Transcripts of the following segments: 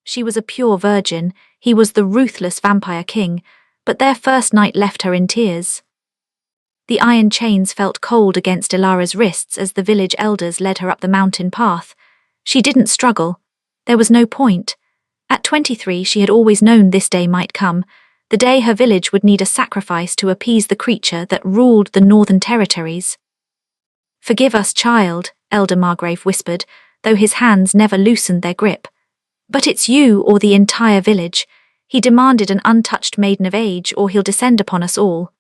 She was a pure virgin, he was the ruthless vampire king, but their first night left her in tears. The iron chains felt cold against Ilara's wrists as the village elders led her up the mountain path. She didn't struggle. There was no point. At 23, she had always known this day might come, the day her village would need a sacrifice to appease the creature that ruled the northern territories. "Forgive us, child," Elder Margrave whispered, though his hands never loosened their grip. "But it's you or the entire village. He demanded an untouched maiden of age, or he'll descend upon us all."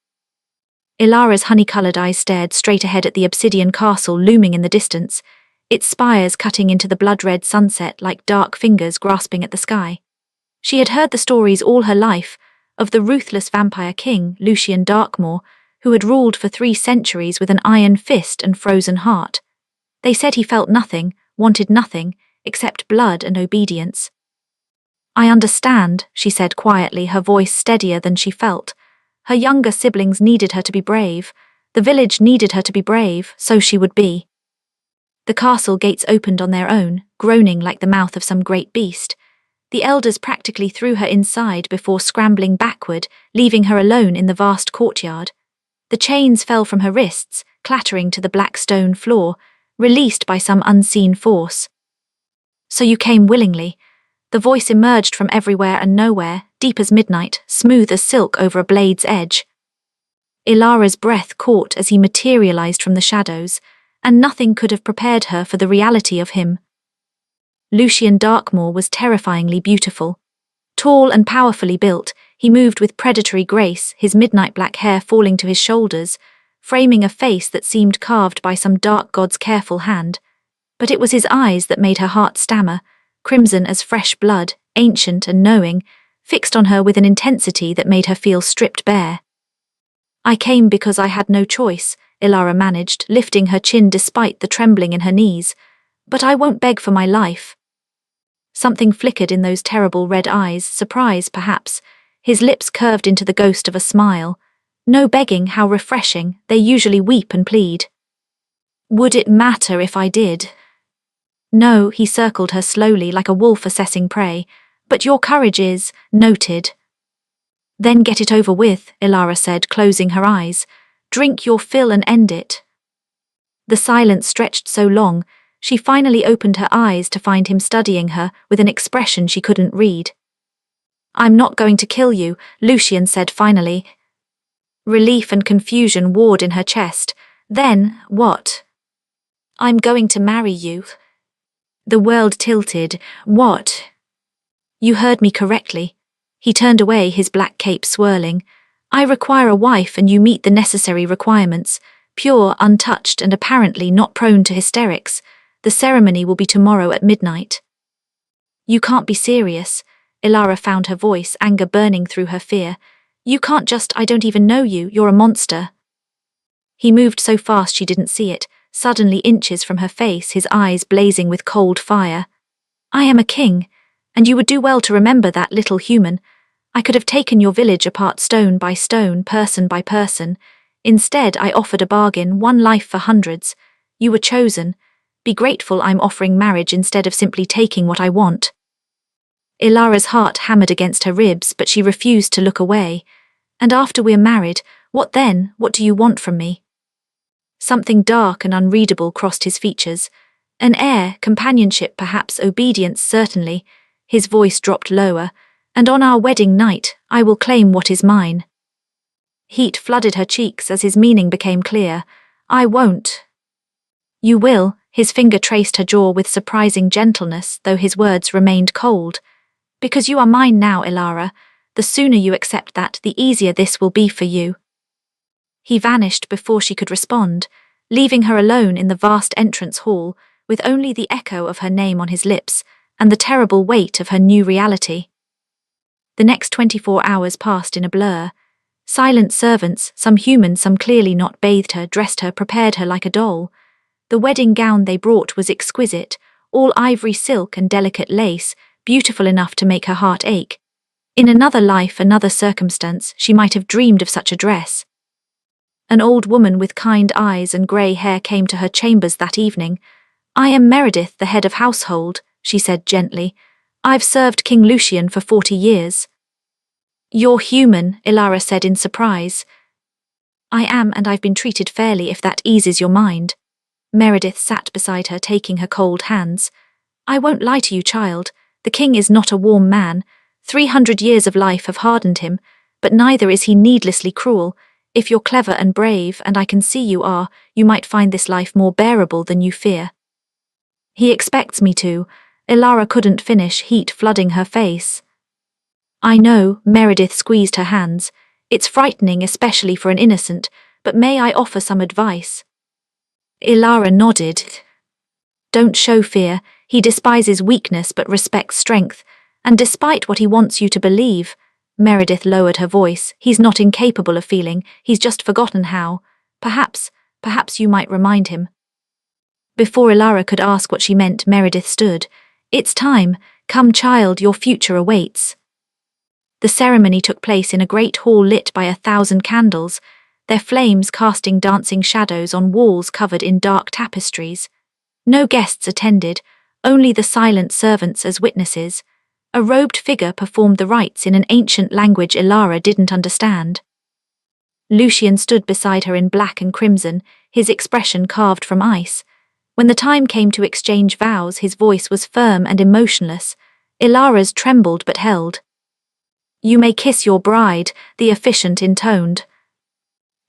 Ilara's honey-coloured eyes stared straight ahead at the obsidian castle looming in the distance, its spires cutting into the blood-red sunset like dark fingers grasping at the sky. She had heard the stories all her life, of the ruthless vampire king, Lucian Darkmoor, who had ruled for 3 centuries with an iron fist and frozen heart. They said he felt nothing, wanted nothing, except blood and obedience. "I understand," she said quietly, her voice steadier than she felt. Her younger siblings needed her to be brave. The village needed her to be brave, so she would be. The castle gates opened on their own, groaning like the mouth of some great beast. The elders practically threw her inside before scrambling backward, leaving her alone in the vast courtyard. The chains fell from her wrists, clattering to the black stone floor, released by some unseen force. "So you came willingly." The voice emerged from everywhere and nowhere, deep as midnight, smooth as silk over a blade's edge. Ilara's breath caught as he materialized from the shadows, and nothing could have prepared her for the reality of him. Lucian Darkmoor was terrifyingly beautiful. Tall and powerfully built, he moved with predatory grace, his midnight black hair falling to his shoulders, framing a face that seemed carved by some dark god's careful hand. But it was his eyes that made her heart stammer, crimson as fresh blood, ancient and knowing, fixed on her with an intensity that made her feel stripped bare. "I came because I had no choice," Ilara managed, lifting her chin despite the trembling in her knees. "But I won't beg for my life." Something flickered in those terrible red eyes, surprise perhaps. His lips curved into the ghost of a smile. "No begging, how refreshing, they usually weep and plead." "Would it matter if I did?" "No," he circled her slowly like a wolf assessing prey. "But your courage is noted." "Then get it over with," Ilara said, closing her eyes. "Drink your fill and end it." The silence stretched so long, she finally opened her eyes to find him studying her with an expression she couldn't read. "I'm not going to kill you," Lucian said finally. Relief and confusion warred in her chest. "Then, what?" "I'm going to marry you." The world tilted. "What?" "You heard me correctly." He turned away, his black cape swirling. "I require a wife and you meet the necessary requirements, pure, untouched and apparently not prone to hysterics. The ceremony will be tomorrow at midnight." "You can't be serious." Ilara found her voice, anger burning through her fear. "You can't just, I don't even know you, you're a monster." He moved so fast she didn't see it, suddenly inches from her face, his eyes blazing with cold fire. "I am a king, and you would do well to remember that, little human. I could have taken your village apart stone by stone, person by person. Instead, I offered a bargain, one life for hundreds. You were chosen. Be grateful I'm offering marriage instead of simply taking what I want." Ilara's heart hammered against her ribs, but she refused to look away. "And after we're married, what then? What do you want from me?" Something dark and unreadable crossed his features. An heir, companionship perhaps, obedience certainly. His voice dropped lower. "And on our wedding night, I will claim what is mine." Heat flooded her cheeks as his meaning became clear. "I won't." "You will." His finger traced her jaw with surprising gentleness, though his words remained cold. "Because you are mine now, Ilara. The sooner you accept that, the easier this will be for you." He vanished before she could respond, leaving her alone in the vast entrance hall, with only the echo of her name on his lips and the terrible weight of her new reality. The next 24 hours passed in a blur. Silent servants, some human, some clearly not, bathed her, dressed her, prepared her like a doll. The wedding gown they brought was exquisite, all ivory silk and delicate lace, beautiful enough to make her heart ache. In another life, another circumstance, she might have dreamed of such a dress. An old woman with kind eyes and grey hair came to her chambers that evening. "I am Meredith, the head of household," she said gently. I've served King Lucian for 40 years. You're human, Ilara said in surprise. I am, and I've been treated fairly if that eases your mind. Meredith sat beside her, taking her cold hands. I won't lie to you, child. The king is not a warm man. 300 years of life have hardened him, but neither is he needlessly cruel. If you're clever and brave, and I can see you are, you might find this life more bearable than you fear. He expects me to. Ilara couldn't finish, heat flooding her face. I know, Meredith squeezed her hands. It's frightening, especially for an innocent, but may I offer some advice? Ilara nodded. Don't show fear. He despises weakness but respects strength, and despite what he wants you to believe, Meredith lowered her voice, he's not incapable of feeling, he's just forgotten how. Perhaps you might remind him. Before Ilara could ask what she meant, Meredith stood. It's time. Come, child, your future awaits. The ceremony took place in a great hall lit by 1,000 candles, their flames casting dancing shadows on walls covered in dark tapestries. No guests attended, only the silent servants as witnesses. A robed figure performed the rites in an ancient language Ilara didn't understand. Lucian stood beside her in black and crimson, his expression carved from ice. When the time came to exchange vows, his voice was firm and emotionless. Ilara's trembled but held. You may kiss your bride, the officiant intoned.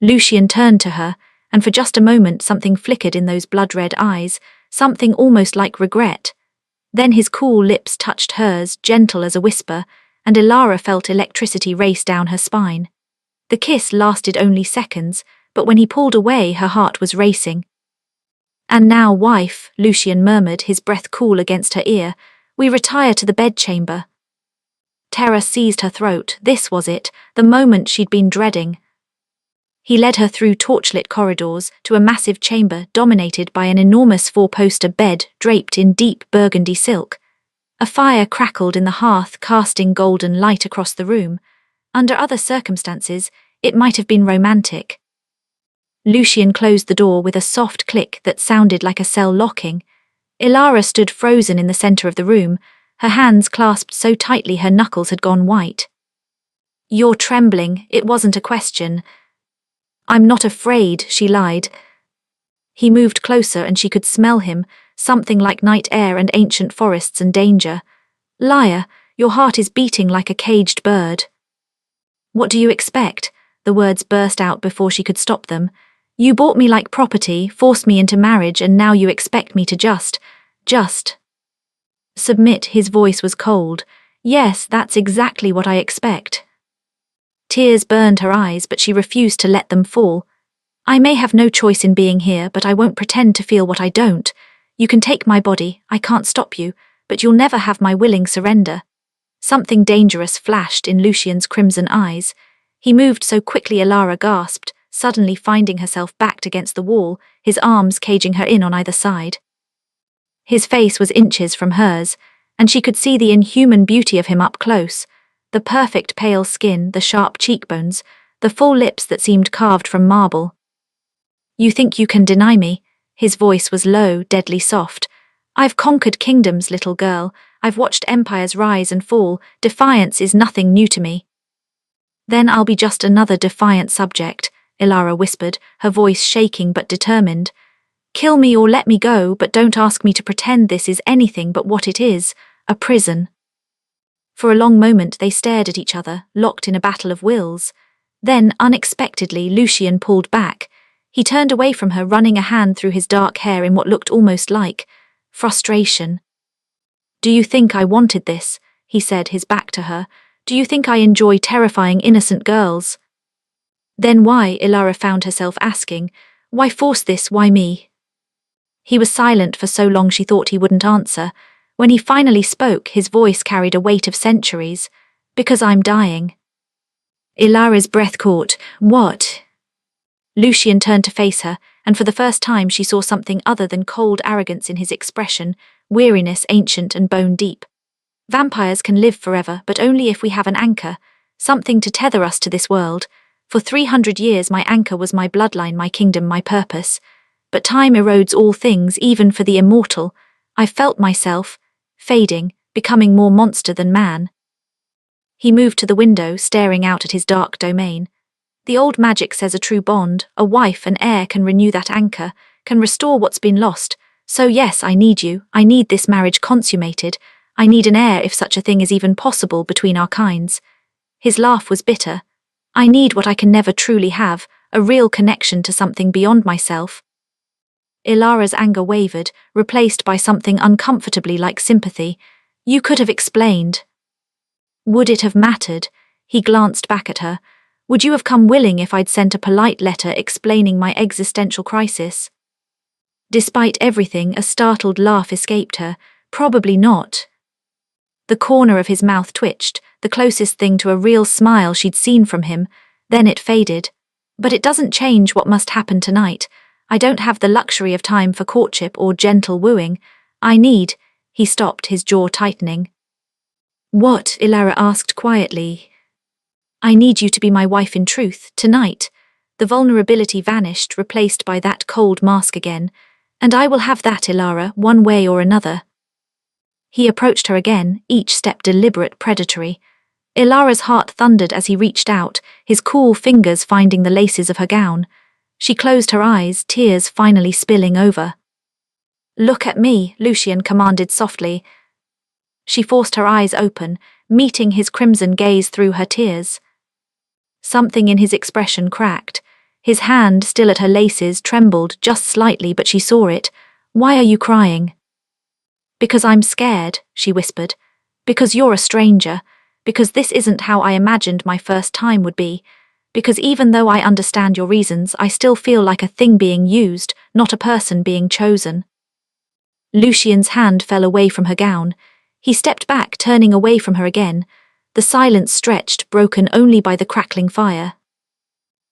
Lucian turned to her, and for just a moment something flickered in those blood-red eyes, something almost like regret. Then his cool lips touched hers, gentle as a whisper, and Ilara felt electricity race down her spine. The kiss lasted only seconds, but when he pulled away, her heart was racing. And now, wife, Lucian murmured, his breath cool against her ear, we retire to the bedchamber. Terror seized her throat. This was it, the moment she'd been dreading. He led her through torchlit corridors to a massive chamber dominated by an enormous four-poster bed draped in deep burgundy silk. A fire crackled in the hearth, casting golden light across the room. Under other circumstances, it might have been romantic. Lucian closed the door with a soft click that sounded like a cell locking. Ilara stood frozen in the center of the room, her hands clasped so tightly her knuckles had gone white. You're trembling, it wasn't a question. I'm not afraid, she lied. He moved closer and she could smell him, something like night air and ancient forests and danger. Liar, your heart is beating like a caged bird. What do you expect? The words burst out before she could stop them. You bought me like property, forced me into marriage, and now you expect me to just submit. His voice was cold. Yes, that's exactly what I expect. Tears burned her eyes, but she refused to let them fall. I may have no choice in being here, but I won't pretend to feel what I don't. You can take my body, I can't stop you, but you'll never have my willing surrender. Something dangerous flashed in Lucian's crimson eyes. He moved so quickly Ilara gasped, suddenly finding herself backed against the wall, his arms caging her in on either side. His face was inches from hers, and she could see the inhuman beauty of him up close. The perfect pale skin, the sharp cheekbones, the full lips that seemed carved from marble. You think you can deny me? His voice was low, deadly soft. I've conquered kingdoms, little girl. I've watched empires rise and fall. Defiance is nothing new to me. Then I'll be just another defiant subject, Ilara whispered, her voice shaking but determined. Kill me or let me go, but don't ask me to pretend this is anything but what it is, a prison. For a long moment they stared at each other, locked in a battle of wills. Then, unexpectedly, Lucian pulled back. He turned away from her, running a hand through his dark hair in what looked almost like frustration. Do you think I wanted this? He said, his back to her. Do you think I enjoy terrifying innocent girls? Then why, Ilara found herself asking, why force this, why me? He was silent for so long she thought he wouldn't answer. When he finally spoke, his voice carried a weight of centuries. Because I'm dying. Ilara's breath caught. What? Lucian turned to face her, and for the first time she saw something other than cold arrogance in his expression, weariness ancient and bone deep. Vampires can live forever, but only if we have an anchor, something to tether us to this world. For 300 years my anchor was my bloodline, my kingdom, my purpose. But time erodes all things, even for the immortal. I felt myself fading, becoming more monster than man. He moved to the window, staring out at his dark domain. The old magic says a true bond, a wife and heir can renew that anchor, can restore what's been lost. So yes, I need you, I need this marriage consummated, I need an heir if such a thing is even possible between our kinds. His laugh was bitter. I need what I can never truly have, a real connection to something beyond myself. Ilara's anger wavered, replaced by something uncomfortably like sympathy. You could have explained. Would it have mattered? He glanced back at her. Would you have come willing if I'd sent a polite letter explaining my existential crisis? Despite everything, a startled laugh escaped her. Probably not. The corner of his mouth twitched, the closest thing to a real smile she'd seen from him. Then it faded. But it doesn't change what must happen tonight. I don't have the luxury of time for courtship or gentle wooing. I need— He stopped, his jaw tightening. What? Ilara asked quietly. I need you to be my wife in truth, tonight. The vulnerability vanished, replaced by that cold mask again. And I will have that, Ilara, one way or another. He approached her again, each step deliberate, predatory. Ilara's heart thundered as he reached out, his cool fingers finding the laces of her gown. She closed her eyes, tears finally spilling over. Look at me, Lucian commanded softly. She forced her eyes open, meeting his crimson gaze through her tears. Something in his expression cracked. His hand, still at her laces, trembled just slightly, but she saw it. Why are you crying? Because I'm scared, she whispered. Because you're a stranger. Because this isn't how I imagined my first time would be. Because even though I understand your reasons, I still feel like a thing being used, not a person being chosen. Lucian's hand fell away from her gown. He stepped back, turning away from her again. The silence stretched, broken only by the crackling fire.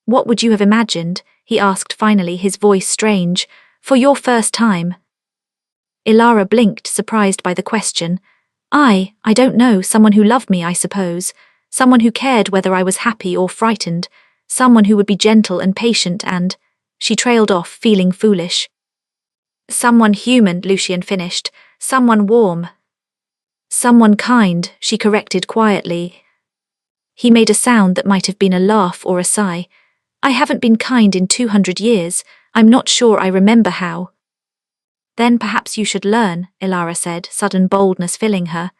What would you have imagined? He asked finally, his voice strange. For your first time. Ilara blinked, surprised by the question. I don't know, someone who loved me, I suppose. Someone who cared whether I was happy or frightened. Someone who would be gentle and patient and— She trailed off, feeling foolish. Someone human, Lucian finished. Someone warm. Someone kind, she corrected quietly. He made a sound that might have been a laugh or a sigh. I haven't been kind in 200 years. I'm not sure I remember how. Then perhaps you should learn, Ilara said, sudden boldness filling her.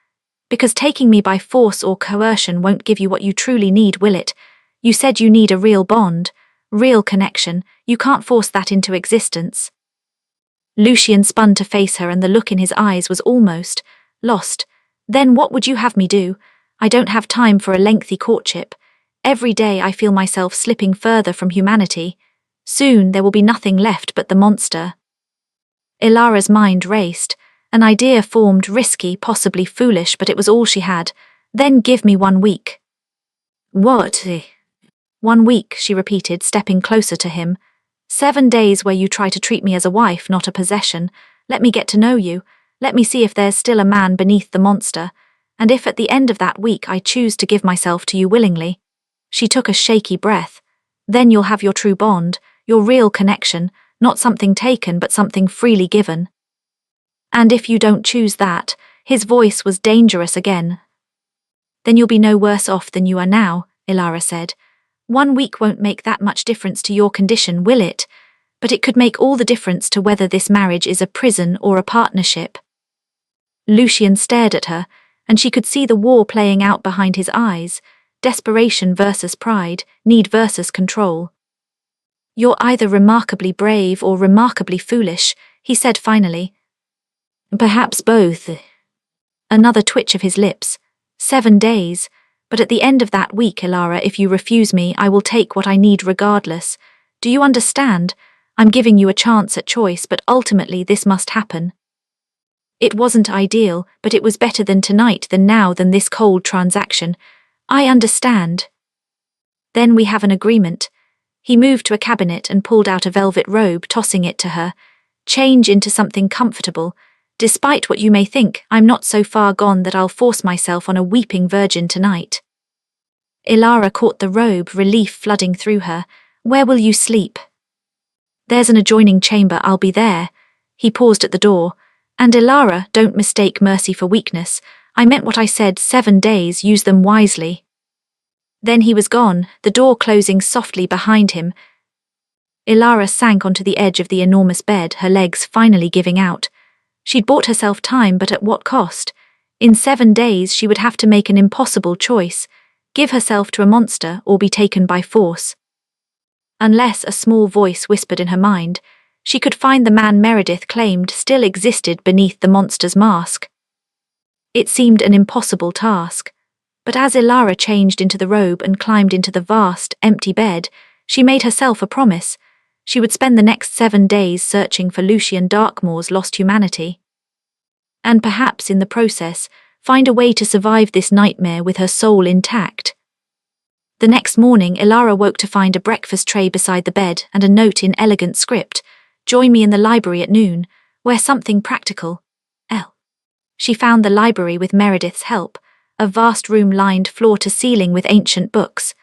Because taking me by force or coercion won't give you what you truly need, will it? You said you need a real bond, real connection. You can't force that into existence. Lucian spun to face her and the look in his eyes was almost lost. Then what would you have me do? I don't have time for a lengthy courtship. Every day I feel myself slipping further from humanity. Soon there will be nothing left but the monster. Ilara's mind raced. An idea formed, risky, possibly foolish, but it was all she had. Then give me 1 week. What? 1 week, she repeated, stepping closer to him. 7 days where you try to treat me as a wife, not a possession. Let me get to know you. Let me see if there's still a man beneath the monster. And if at the end of that week I choose to give myself to you willingly. She took a shaky breath. Then you'll have your true bond, your real connection, not something taken but something freely given. And if you don't choose that, his voice was dangerous again. Then you'll be no worse off than you are now, Ilara said. 1 week won't make that much difference to your condition, will it? But it could make all the difference to whether this marriage is a prison or a partnership. Lucian stared at her, and she could see the war playing out behind his eyes. Desperation versus pride, need versus control. You're either remarkably brave or remarkably foolish, he said finally. Perhaps both. Another twitch of his lips. 7 days. But at the end of that week, Ilara, if you refuse me, I will take what I need regardless. Do you understand? I'm giving you a chance at choice, but ultimately this must happen. It wasn't ideal, but it was better than tonight, than now, than this cold transaction. I understand. Then we have an agreement. He moved to a cabinet and pulled out a velvet robe, tossing it to her. Change into something comfortable. Despite what you may think, I'm not so far gone that I'll force myself on a weeping virgin tonight. Ilara caught the robe, relief flooding through her. Where will you sleep? There's an adjoining chamber, I'll be there. He paused at the door. And Ilara, don't mistake mercy for weakness. I meant what I said, 7 days, use them wisely. Then he was gone, the door closing softly behind him. Ilara sank onto the edge of the enormous bed, her legs finally giving out. She'd bought herself time, but at what cost? In 7 days she would have to make an impossible choice, give herself to a monster or be taken by force. Unless, a small voice whispered in her mind, she could find the man Meredith claimed still existed beneath the monster's mask. It seemed an impossible task, but as Ilara changed into the robe and climbed into the vast, empty bed, she made herself a promise. She would spend the next 7 days searching for Lucian Darkmoor's lost humanity. And perhaps in the process, find a way to survive this nightmare with her soul intact. The next morning, Ilara woke to find a breakfast tray beside the bed and a note in elegant script. Join me in the library at noon, where something practical. L. She found the library with Meredith's help, a vast room lined floor to ceiling with ancient books.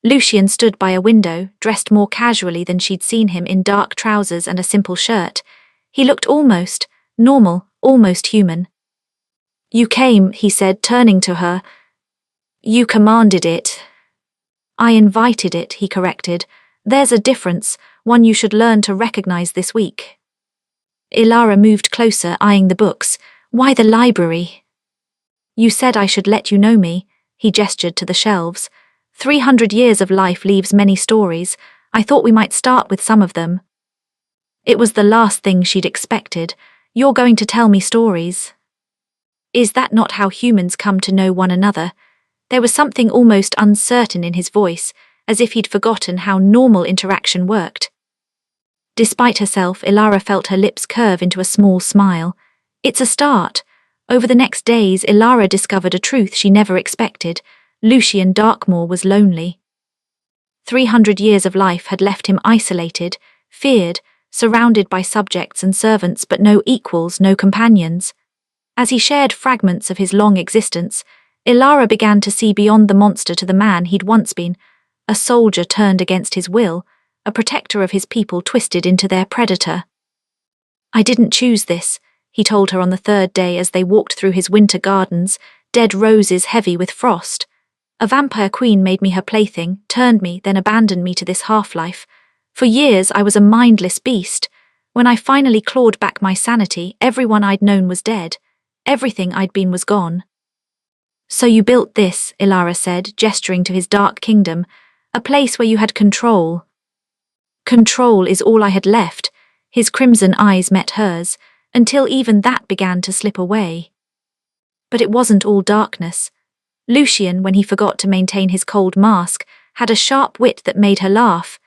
Lucian stood by a window, dressed more casually than she'd seen him, in dark trousers and a simple shirt. He looked almost normal, almost human. You came, he said, turning to her. You commanded it. I invited it, he corrected. There's a difference, one you should learn to recognize this week. Ilara moved closer, eyeing the books. Why the library? You said I should let you know me, he gestured to the shelves. 300 years of life leaves many stories. I thought we might start with some of them. It was the last thing she'd expected. You're going to tell me stories. Is that not how humans come to know one another? There was something almost uncertain in his voice, as if he'd forgotten how normal interaction worked. Despite herself, Ilara felt her lips curve into a small smile. It's a start. Over the next days, Ilara discovered a truth she never expected. Lucian Darkmoor was lonely. 300 years of life had left him isolated, feared, surrounded by subjects and servants, but no equals, no companions. As he shared fragments of his long existence, Ilara began to see beyond the monster to the man he'd once been, a soldier turned against his will, a protector of his people twisted into their predator. I didn't choose this, he told her on the 3rd day as they walked through his winter gardens, dead roses heavy with frost. A vampire queen made me her plaything, turned me, then abandoned me to this half-life. For years I was a mindless beast. When I finally clawed back my sanity, everyone I'd known was dead. Everything I'd been was gone. So you built this, Ilara said, gesturing to his dark kingdom, a place where you had control. Control is all I had left. His crimson eyes met hers, until even that began to slip away. But it wasn't all darkness. Lucian, when he forgot to maintain his cold mask, had a sharp wit that made her laugh.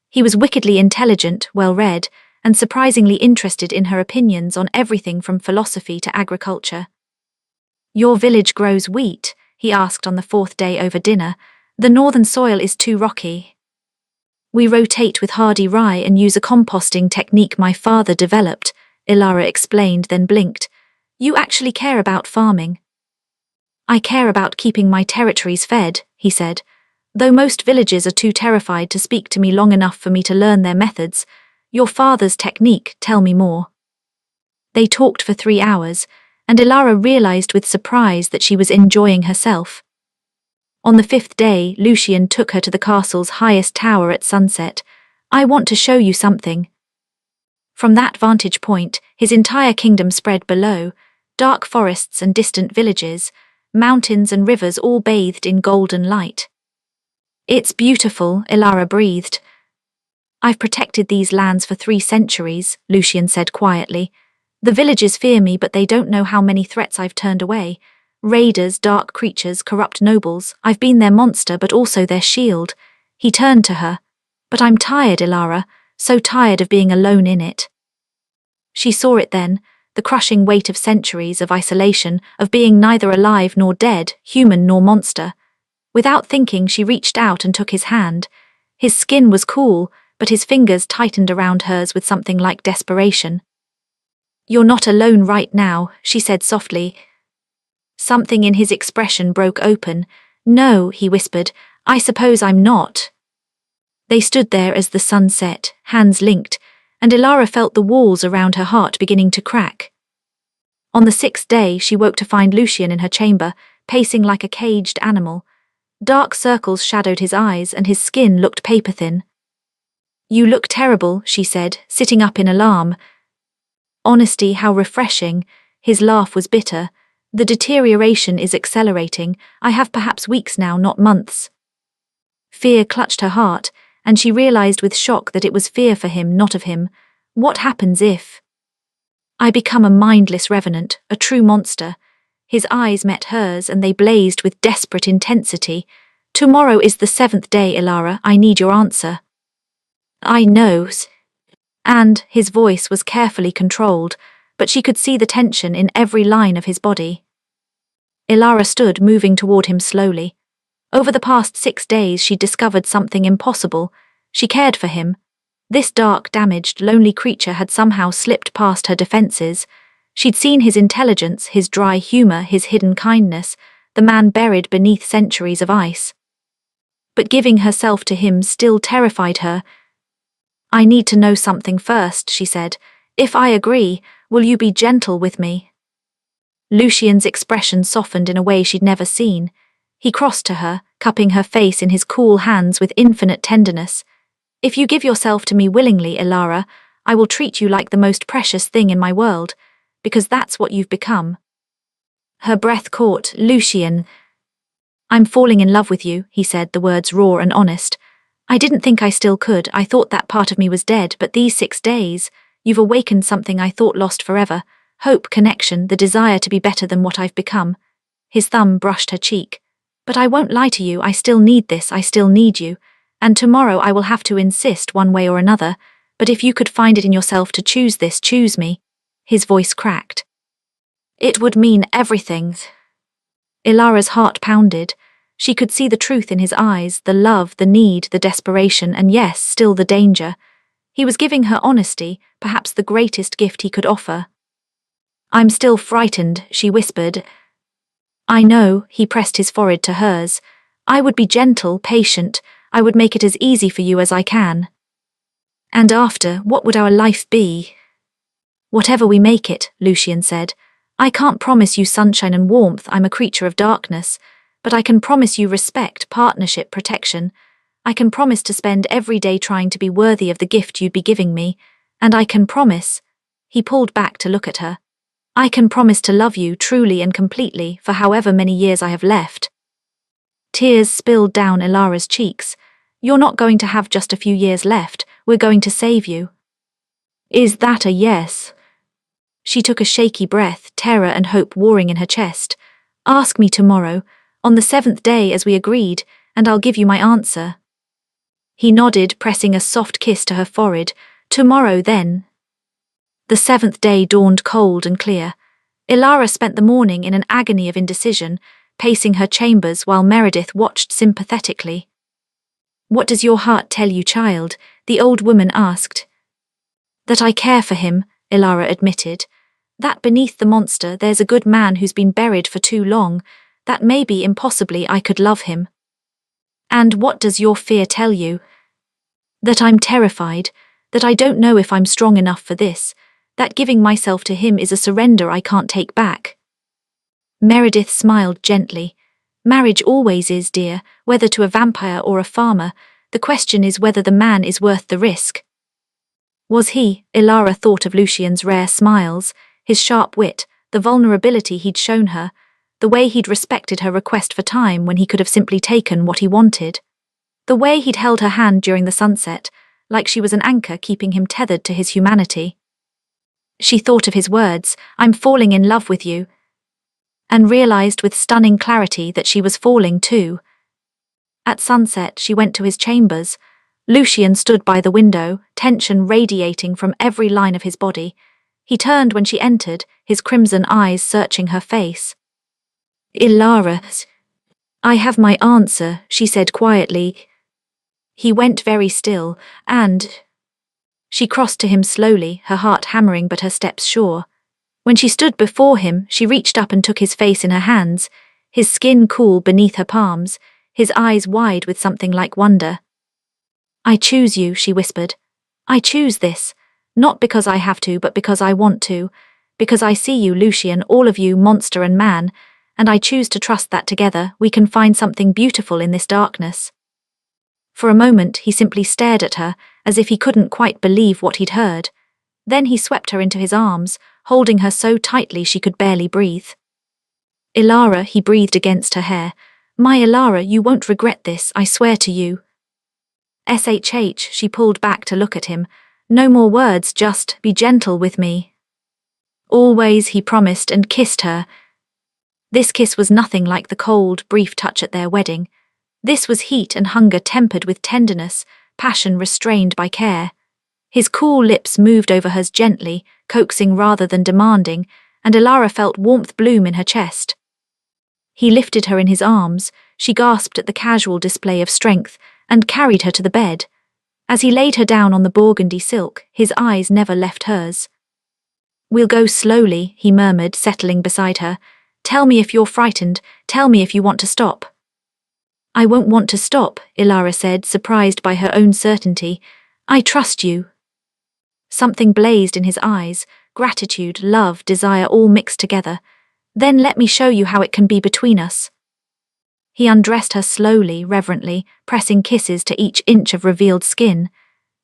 He was wickedly intelligent, well-read, and surprisingly interested in her opinions on everything from philosophy to agriculture. Your village grows wheat, he asked on the 4th day over dinner. The northern soil is too rocky. We rotate with hardy rye and use a composting technique my father developed, Ilara explained, then blinked. You actually care about farming. I care about keeping my territories fed, he said. Though most villagers are too terrified to speak to me long enough for me to learn their methods. Your father's technique, tell me more. They talked for 3 hours, and Ilara realized with surprise that she was enjoying herself. On the 5th day, Lucian took her to the castle's highest tower at sunset. I want to show you something. From that vantage point, his entire kingdom spread below, dark forests and distant villages, mountains and rivers all bathed in golden light. It's beautiful, Ilara breathed. I've protected these lands for 3 centuries, Lucian said quietly. The villagers fear me, but they don't know how many threats I've turned away. Raiders, dark creatures, corrupt nobles. I've been their monster, but also their shield. He turned to her. But I'm tired, Ilara, so tired of being alone in it. She saw it then, the crushing weight of centuries of isolation, of being neither alive nor dead, human nor monster. Without thinking, she reached out and took his hand. His skin was cool, but his fingers tightened around hers with something like desperation. You're not alone right now, she said softly. Something in his expression broke open. No, he whispered, I suppose I'm not. They stood there as the sun set, hands linked, and Ilara felt the walls around her heart beginning to crack. On the 6th day, she woke to find Lucian in her chamber, pacing like a caged animal. Dark circles shadowed his eyes and his skin looked paper-thin. "You look terrible," she said, sitting up in alarm. "Honesty, how refreshing." His laugh was bitter. "The deterioration is accelerating. I have perhaps weeks now, not months." Fear clutched her heart, and she realized with shock that it was fear for him, not of him. What happens if I become a mindless revenant, a true monster? His eyes met hers and they blazed with desperate intensity. "Tomorrow is the 7th day, Ilara. I need your answer." "I know." And his voice was carefully controlled, but she could see the tension in every line of his body. Ilara stood, moving toward him slowly. Over the past 6 days she'd discovered something impossible. She cared for him. This dark, damaged, lonely creature had somehow slipped past her defenses. She'd seen his intelligence, his dry humor, his hidden kindness, the man buried beneath centuries of ice. But giving herself to him still terrified her. "I need to know something first," she said. "If I agree, will you be gentle with me?" Lucian's expression softened in a way she'd never seen. He crossed to her, cupping her face in his cool hands with infinite tenderness. "If you give yourself to me willingly, Ilara, I will treat you like the most precious thing in my world, because that's what you've become." Her breath caught. "Lucian." "I'm falling in love with you," he said, the words raw and honest. "I didn't think I still could. I thought that part of me was dead, but these 6 days, you've awakened something I thought lost forever. Hope, connection, the desire to be better than what I've become." His thumb brushed her cheek. "But I won't lie to you, I still need this, I still need you. And tomorrow I will have to insist one way or another, but if you could find it in yourself to choose this, choose me." His voice cracked. "It would mean everything." Ilara's heart pounded. She could see the truth in his eyes, the love, the need, the desperation, and yes, still the danger. He was giving her honesty, perhaps the greatest gift he could offer. "I'm still frightened," she whispered. "I know," he pressed his forehead to hers. "I would be gentle, patient. I would make it as easy for you as I can." "And after, what would our life be?" "Whatever we make it," Lucian said. "I can't promise you sunshine and warmth, I'm a creature of darkness, but I can promise you respect, partnership, protection. I can promise to spend every day trying to be worthy of the gift you'd be giving me, and I can promise—" He pulled back to look at her. "I can promise to love you truly and completely for however many years I have left." Tears spilled down Ilara's cheeks. "You're not going to have just a few years left, we're going to save you." "Is that a yes?" She took a shaky breath, terror and hope warring in her chest. "Ask me tomorrow, on the 7th day as we agreed, and I'll give you my answer." He nodded, pressing a soft kiss to her forehead. "Tomorrow, then." The 7th day dawned cold and clear. Ilara spent the morning in an agony of indecision, pacing her chambers while Meredith watched sympathetically. "What does your heart tell you, child?" the old woman asked. "That I care for him," Ilara admitted. "That beneath the monster there's a good man who's been buried for too long, that maybe impossibly I could love him." "And what does your fear tell you?" "That I'm terrified, that I don't know if I'm strong enough for this, that giving myself to him is a surrender I can't take back." Meredith smiled gently. "Marriage always is, dear, whether to a vampire or a farmer. The question is whether the man is worth the risk." Was he? Ilara thought of Lucian's rare smiles, his sharp wit, the vulnerability he'd shown her, the way he'd respected her request for time when he could have simply taken what he wanted. The way he'd held her hand during the sunset, like she was an anchor keeping him tethered to his humanity. She thought of his words, "I'm falling in love with you," and realized with stunning clarity that she was falling too. At sunset, she went to his chambers. Lucian stood by the window, tension radiating from every line of his body. He turned when she entered, his crimson eyes searching her face. "Ilara, I have my answer," she said quietly. He went very still, and she crossed to him slowly, her heart hammering but her steps sure. When she stood before him, she reached up and took his face in her hands, his skin cool beneath her palms, his eyes wide with something like wonder. "I choose you," she whispered. "I choose this, not because I have to, but because I want to, Because I see you, Lucian, all of you, monster and man, and I choose to trust that together we can find something beautiful in this darkness." For a moment he simply stared at her, as if he couldn't quite believe what he'd heard. Then he swept her into his arms, holding her so tightly she could barely breathe. "Ilara," he breathed against her hair. "My Ilara, you won't regret this, I swear to you." "Shh," she pulled back to look at him. "No more words, just be gentle with me." "Always," he promised and kissed her. This kiss was nothing like the cold, brief touch at their wedding. This was heat and hunger tempered with tenderness, passion restrained by care. His cool lips moved over hers gently, coaxing rather than demanding, and Ilara felt warmth bloom in her chest. He lifted her in his arms, she gasped at the casual display of strength, and carried her to the bed. As he laid her down on the burgundy silk, his eyes never left hers. "We'll go slowly," he murmured, settling beside her. "Tell me if you're frightened, tell me if you want to stop." "I won't want to stop," Ilara said, surprised by her own certainty. "I trust you." Something blazed in his eyes, gratitude, love, desire all mixed together. "Then let me show you how it can be between us." He undressed her slowly, reverently, pressing kisses to each inch of revealed skin.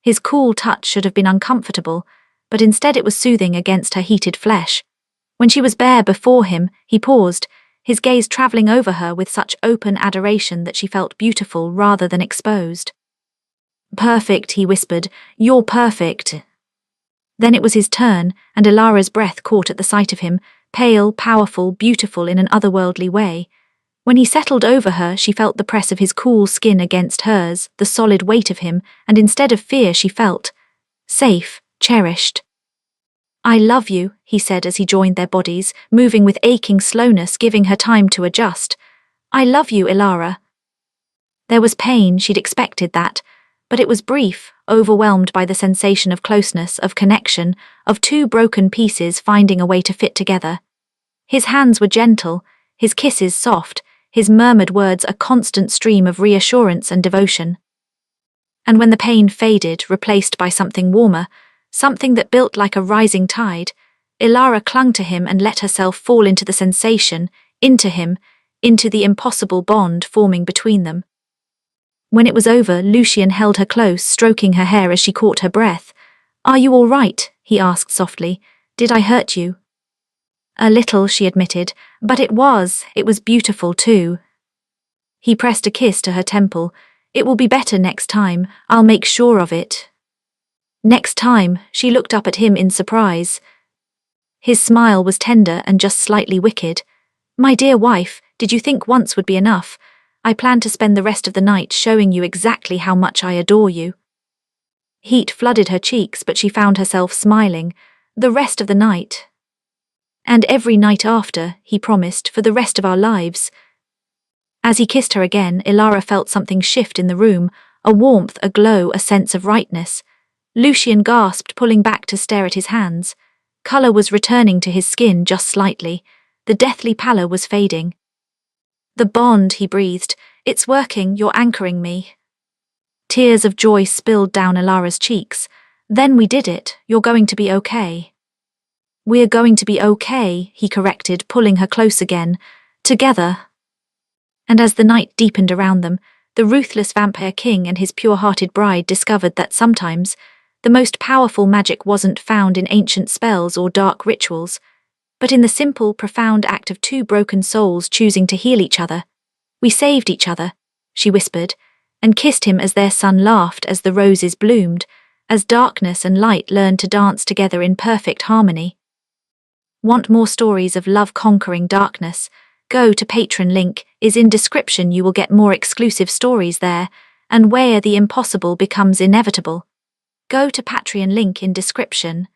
His cool touch should have been uncomfortable, but instead it was soothing against her heated flesh. When she was bare before him, he paused, his gaze traveling over her with such open adoration that she felt beautiful rather than exposed. "Perfect," he whispered. "You're perfect." Then it was his turn, and Ilara's breath caught at the sight of him, pale, powerful, beautiful in an otherworldly way. When he settled over her, she felt the press of his cool skin against hers, the solid weight of him, and instead of fear she felt safe, cherished. "I love you," he said as he joined their bodies, moving with aching slowness, giving her time to adjust. "I love you, Ilara." There was pain, she'd expected that, but it was brief, overwhelmed by the sensation of closeness, of connection, of two broken pieces finding a way to fit together. His hands were gentle, his kisses soft, his murmured words a constant stream of reassurance and devotion. And when the pain faded, replaced by something warmer, something that built like a rising tide, Ilara clung to him and let herself fall into the sensation, into him, into the impossible bond forming between them. When it was over, Lucian held her close, stroking her hair as she caught her breath. "Are you all right?" he asked softly. "Did I hurt you?" "A little," she admitted, "but it was beautiful too." He pressed a kiss to her temple. "It will be better next time, I'll make sure of it." "Next time," she looked up at him in surprise. His smile was tender and just slightly wicked. "My dear wife, did you think once would be enough? I plan to spend the rest of the night showing you exactly how much I adore you." Heat flooded her cheeks, but she found herself smiling. "The rest of the night." "And every night after," he promised, "for the rest of our lives." As he kissed her again, Ilara felt something shift in the room, a warmth, a glow, a sense of rightness. Lucian gasped, pulling back to stare at his hands. Colour was returning to his skin just slightly. The deathly pallor was fading. "The bond," he breathed. "It's working, you're anchoring me." Tears of joy spilled down Ilara's cheeks. "Then we did it, you're going to be okay." "We're going to be okay," he corrected, pulling her close again. "Together." And as the night deepened around them, the ruthless vampire king and his pure-hearted bride discovered that sometimes the most powerful magic wasn't found in ancient spells or dark rituals, but in the simple, profound act of two broken souls choosing to heal each other. "We saved each other," she whispered, and kissed him as their son laughed as the roses bloomed, as darkness and light learned to dance together in perfect harmony. Want more stories of love conquering darkness? Go to Patreon, link is in description. You will get more exclusive stories there, and where the impossible becomes inevitable. Go to Patreon, link in description.